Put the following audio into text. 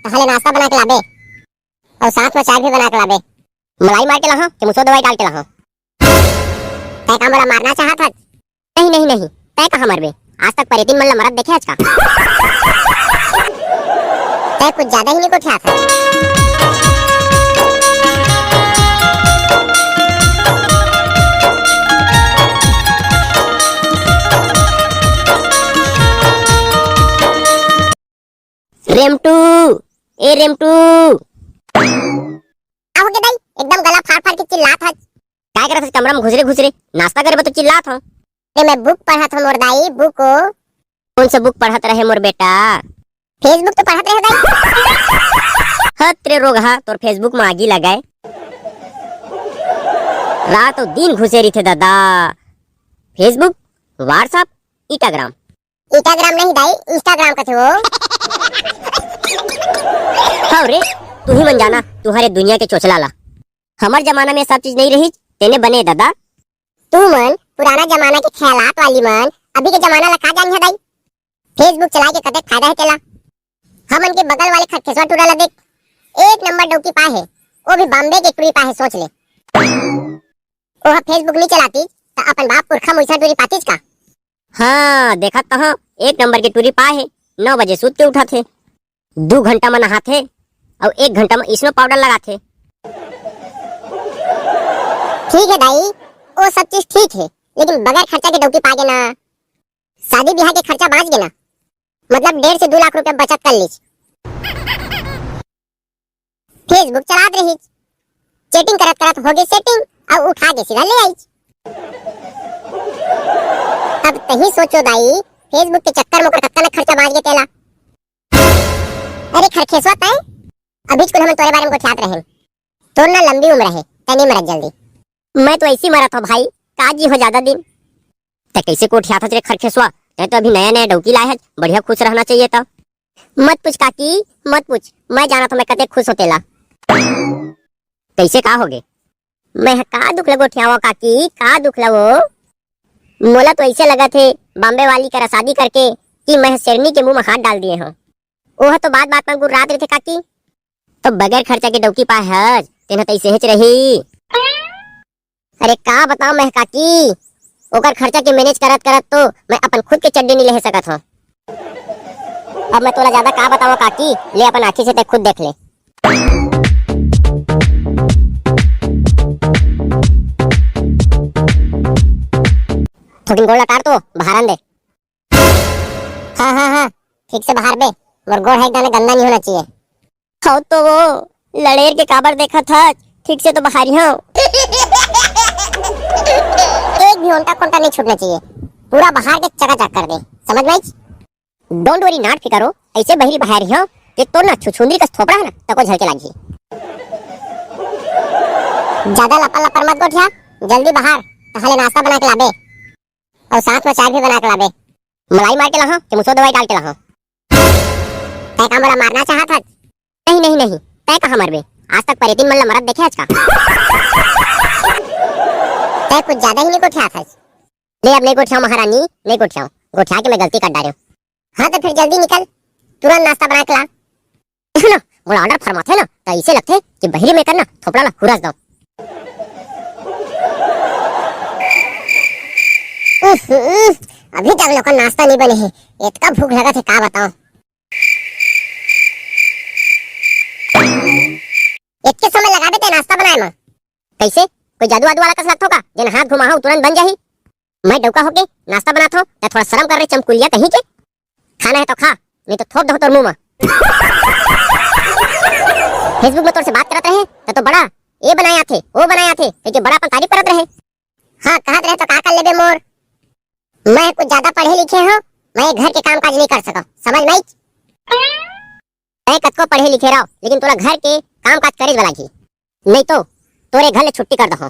ताहले नाश्ता बना के लाबे और साथ में चाय भी बना के लाबे। मलाई मार के लाहो कि मुसो दवाई डाल के लाहो। तय का मोला मारना चाहत हस? नहीं नहीं नहीं, तय कहां मरबे? आज तक परेतिन मन ला मरत देखे आज का? तय कुछ ज्यादा ही नहीं को ख्याल था। रेमटू, ए रेमटू, आओ के दाई एकदम गला फाड़ फाड़ के चिल्लात हस। काय करत हस कमरा में घुसरे घुसरे? नाश्ता करे तो चिल्लात हो। अरे मैं बुक पढ़त हूं मोर दाई, बुक को। कौन सा बुक पढ़त रहे मोर बेटा? फेसबुक तो पढ़त रहे दाई। हत रे रोगा तोर फेसबुक में आगी लगाए। रात और दिन घुसे रही थे दादा। Facebook, WhatsApp, Instagram. इंस्टाग्राम नहीं दाई, इंस्टाग्राम का थे वो। हाँ रे, तू ही मन जाना तुम्हारे दुनिया के चोचला। हमार जमाना में सब चीज नहीं रही, तेने बने दादा। तू मन पुराना जमाना के ख्यालात वाली मन अभी के जमाना ला का जानी है दाई? फेसबुक चला के कते फायदा है तेला? हमन के बगल वाले खटखेसवा टूरा ला देख, एक नंबर डौकी पा है, वो भी बॉम्बे के टूरी पा है, सोच ले। ओह फेसबुक नहीं चलाती तो अपन बाप पुरखा मुइसा टूरी पातीस का? हाँ देखा तो हाँ, एक नंबर की टूरी पा है। 9 बजे सूत के उठा थे, 2 घंटा में नहाते और 1 घंटा में स्नो पाउडर लगाते। ठीक है दाई, वो सब चीज ठीक है, लेकिन बगैर खर्चा के डौकी पागे ना। शादी ब्याह के खर्चा बाँच गए ना, मतलब 1.5 से 2 लाख रुपया बचत कर लीज। फेसबुक चलात रही, चैटिंग करत करत हो गई सेटिंग और उठा के सीधा ले आई। अब तही सोचो दाई, फेसबुक के चक्कर में कत्ता खर्चा बाँच गए तेला। अरे खरखेसवा तय अभी कुल हम तोरे बारे में ख्यात रहे। तोर ना लंबी उम्र है, तनी मरत जल्दी। मैं तो ऐसी मरा था भाई, काजी हो ज्यादा दिन। ते कैसे को उठा था तेरे खरखेसवा? ते तो अभी नया नया डौकी लाया है, बढ़िया खुश रहना चाहिए था। मत पूछ काकी, मत पूछ, मैं जाना था मैं कते खुश होतेला। कैसे का होगे? मैं का दुख लगो ठियावा काकी, का दुख लगो? मोला तो ऐसे लगा थे बॉम्बे वाली करा शादी करके कि मैं शेरनी के मुंह में हाथ डाल दिए हूँ। ओह तो बात बात में गुर्रात रहे थे काकी। तो बगैर खर्चा के डौकी पा है, तेना तैसे हेच रही। अरे का बताऊं मैं काकी, ओकर खर्चा के मैनेज करत करत तो मैं अपन खुद के चड्डी नहीं ले सकत हूँ। अब मैं तोला ज्यादा का बताऊं काकी, ले अपन आँखी से ते खुद देख ले। थोड़ी गोड़ लटार तो बाहर दे। हाँ हाँ हाँ, ठीक से बाहर बे, मोर गोड़ है एकदम गंदा नहीं होना चाहिए। हाँ तो वो लड़ेर के काबर देखा था, ठीक से तो बाहर ही हूँ। एक भी ओंटा कोंटा नहीं छूटना चाहिए, पूरा बाहर के चकाचक कर दे, समझ में? डोंट वरी, नाट फिकरो, ऐसे बहरी बाहर ही हो कि तो ना छुछुंदरी का थोपड़ा है ना तको झलके लागी। ज्यादा लपा लपर मत गोठिया, जल्दी बाहर, ताहले नाश्ता बना के लाबे और साथ में चाय भी बना के लाबे। मलाई मार के लाहो कि मुसो दवाई डाल के लाहो। तय का मोला मारना चाहत हस? नहीं नहीं नहीं, तय कहां मरबे? आज तक परेतिन मन ला मरत देखे आज का? तय कुछ ज्यादा ही नहीं को ख्याल हस। ले अब नहीं को ठाओ महारानी, नहीं को ठाओ, गोठा के मैं गलती कर डालियो। हाँ तो फिर जल्दी निकल, तुरंत नाश्ता बना के ला। सुनो, मोला ऑर्डर फरमाते ना तो ऐसे लगते कि बहरी में करना थोपड़ा ला हुरस दो। अभी तक लोग का नाश्ता नहीं बने है, इतना भूख लगा थे का बताऊं। इतने समय लगा देते नाश्ता बनाए में? कैसे कोई जादू वादू वाला कस लगता होगा जिन हाथ घुमाओ तुरंत बन जाही? मैं डौका होके नाश्ता बनाता हूँ या थोड़ा शर्म कर रहे चमकुलिया कहीं के? खाना है तो खा, नहीं तो थोप दो तोर मुंह में। फेसबुक में तोर से बात करत रहे तो बड़ा ये बनाया थे वो बनाया थे, लेकिन बड़ा अपन तारीफ करत रहे। हाँ कहत रहे तो का कर लेबे मोर? मैं कुछ ज्यादा पढ़े लिखे हूँ, मैं घर के काम काज नहीं कर सका, समझ में? मैं कतको पढ़े लिखे रहो, लेकिन तोरा घर के काम काज करे वाला ही नहीं तो तोरे घर ले छुट्टी कर दो।